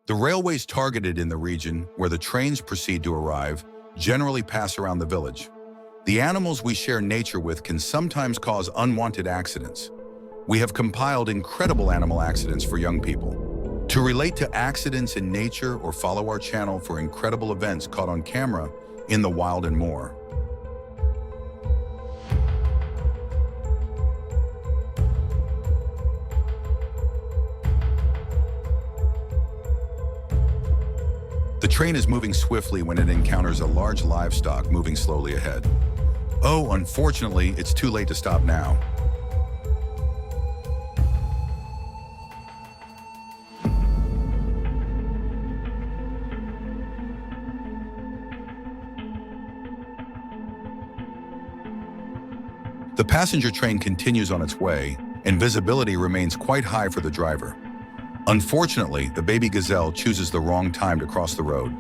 The railways targeted in the region where the trains proceed to arrive generally pass around the village. The animals we share nature with can sometimes cause unwanted accidents. We have compiled incredible animal accidents for young people. To relate to accidents in nature or follow our channel for incredible events caught on camera in the wild and more. The train is moving swiftly when it encounters a large livestock moving slowly ahead. Oh, unfortunately, it's too late to stop now. The passenger train continues on its way, and visibility remains quite high for the driver. Unfortunately, the baby gazelle chooses the wrong time to cross the road.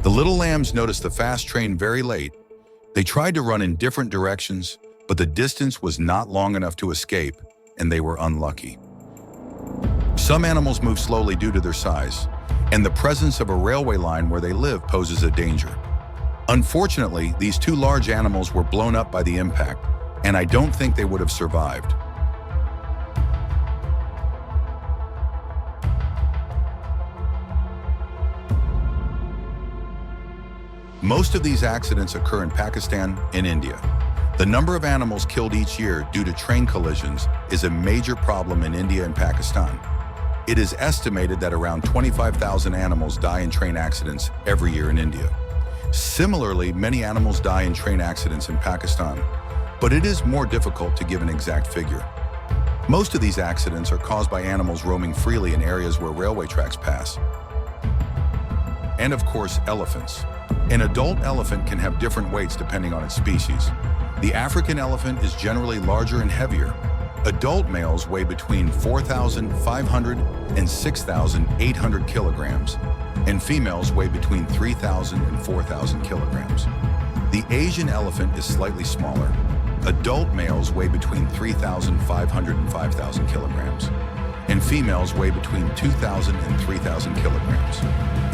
The little lambs noticed the fast train very late. They tried to run in different directions, but the distance was not long enough to escape, and they were unlucky. Some animals move slowly due to their size, and the presence of a railway line where they live poses a danger. Unfortunately, these two large animals were blown up by the impact, and I don't think they would have survived. Most of these accidents occur in Pakistan and India. The number of animals killed each year due to train collisions is a major problem in India and Pakistan. It is estimated that around 25,000 animals die in train accidents every year in India. Similarly, many animals die in train accidents in Pakistan, but it is more difficult to give an exact figure. Most of these accidents are caused by animals roaming freely in areas where railway tracks pass. And of course, elephants. An adult elephant can have different weights depending on its species. The African elephant is generally larger and heavier. Adult males weigh between 4,500 and 6,800 kilograms, and females weigh between 3,000 and 4,000 kilograms. The Asian elephant is slightly smaller. Adult males weigh between 3,500 and 5,000 kilograms, and females weigh between 2,000 and 3,000 kilograms.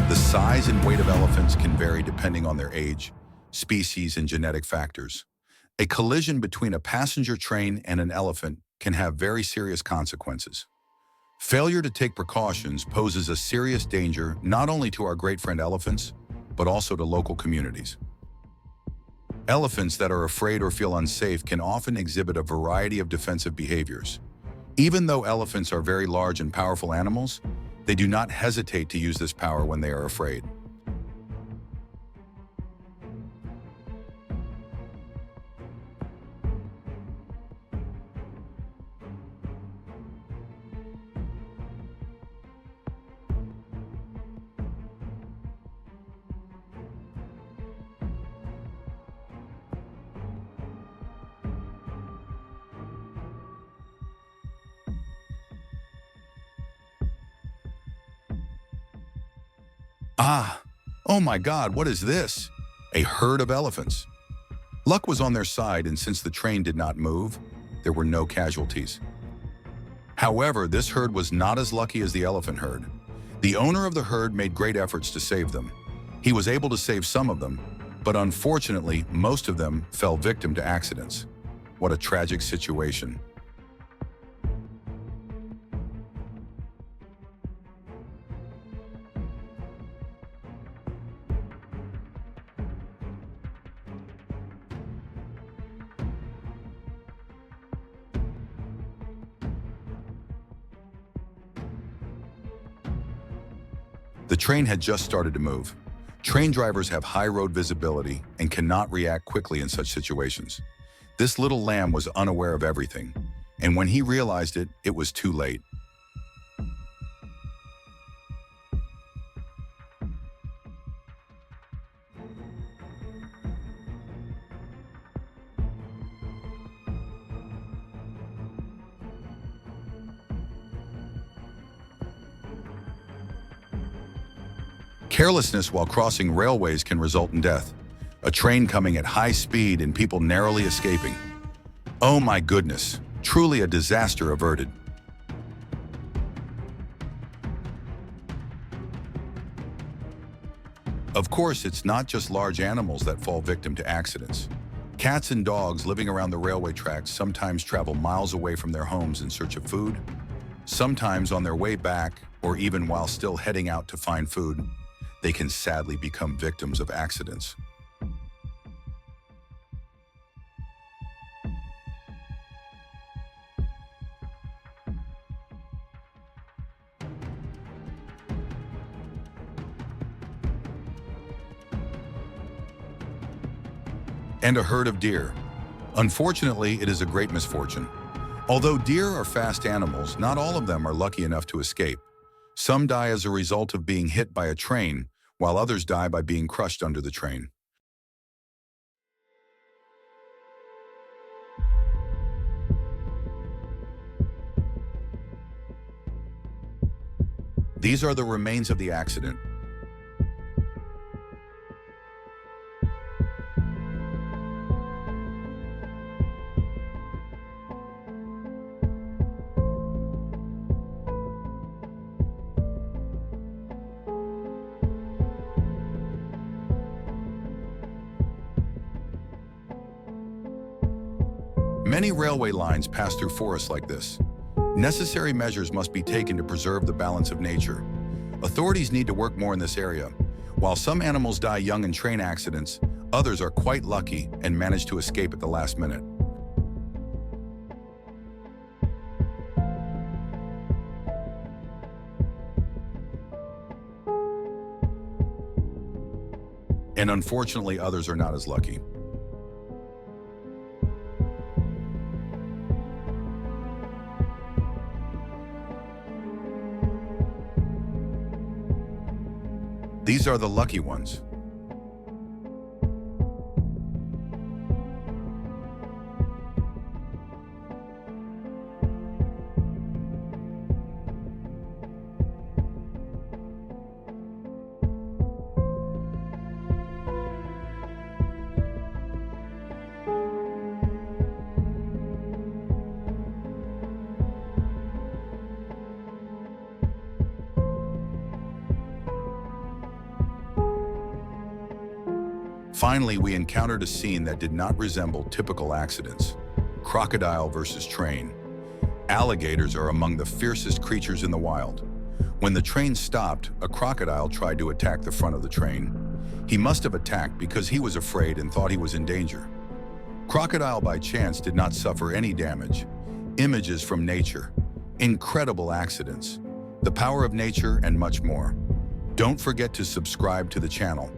The size and weight of elephants can vary depending on their age, species, and genetic factors. A collision between a passenger train and an elephant can have very serious consequences. Failure to take precautions poses a serious danger not only to our great friend elephants, but also to local communities. Elephants that are afraid or feel unsafe can often exhibit a variety of defensive behaviors. Even though elephants are very large and powerful animals, they do not hesitate to use this power when they are afraid. Oh my God, what is this? A herd of elephants. Luck was on their side, and since the train did not move, there were no casualties. However, this herd was not as lucky as the elephant herd. The owner of the herd made great efforts to save them. He was able to save some of them, but unfortunately, most of them fell victim to accidents. What a tragic situation. The train had just started to move. Train drivers have high road visibility and cannot react quickly in such situations. This little lamb was unaware of everything, and when he realized it, it was too late. Carelessness while crossing railways can result in death. A train coming at high speed and people narrowly escaping. Oh my goodness, truly a disaster averted. Of course, it's not just large animals that fall victim to accidents. Cats and dogs living around the railway tracks sometimes travel miles away from their homes in search of food. Sometimes on their way back, or even while still heading out to find food, they can sadly become victims of accidents. And a herd of deer. Unfortunately, it is a great misfortune. Although deer are fast animals, not all of them are lucky enough to escape. Some die as a result of being hit by a train, while others die by being crushed under the train. These are the remains of the accident. Many railway lines pass through forests like this. Necessary measures must be taken to preserve the balance of nature. Authorities need to work more in this area. While some animals die young in train accidents, others are quite lucky and manage to escape at the last minute. And unfortunately, others are not as lucky. These are the lucky ones. Finally, we encountered a scene that did not resemble typical accidents. Crocodile versus train. Alligators are among the fiercest creatures in the wild. When the train stopped, a crocodile tried to attack the front of the train. He must have attacked because he was afraid and thought he was in danger. Crocodile by chance did not suffer any damage. Images from nature. Incredible accidents. The power of nature and much more. Don't forget to subscribe to the channel.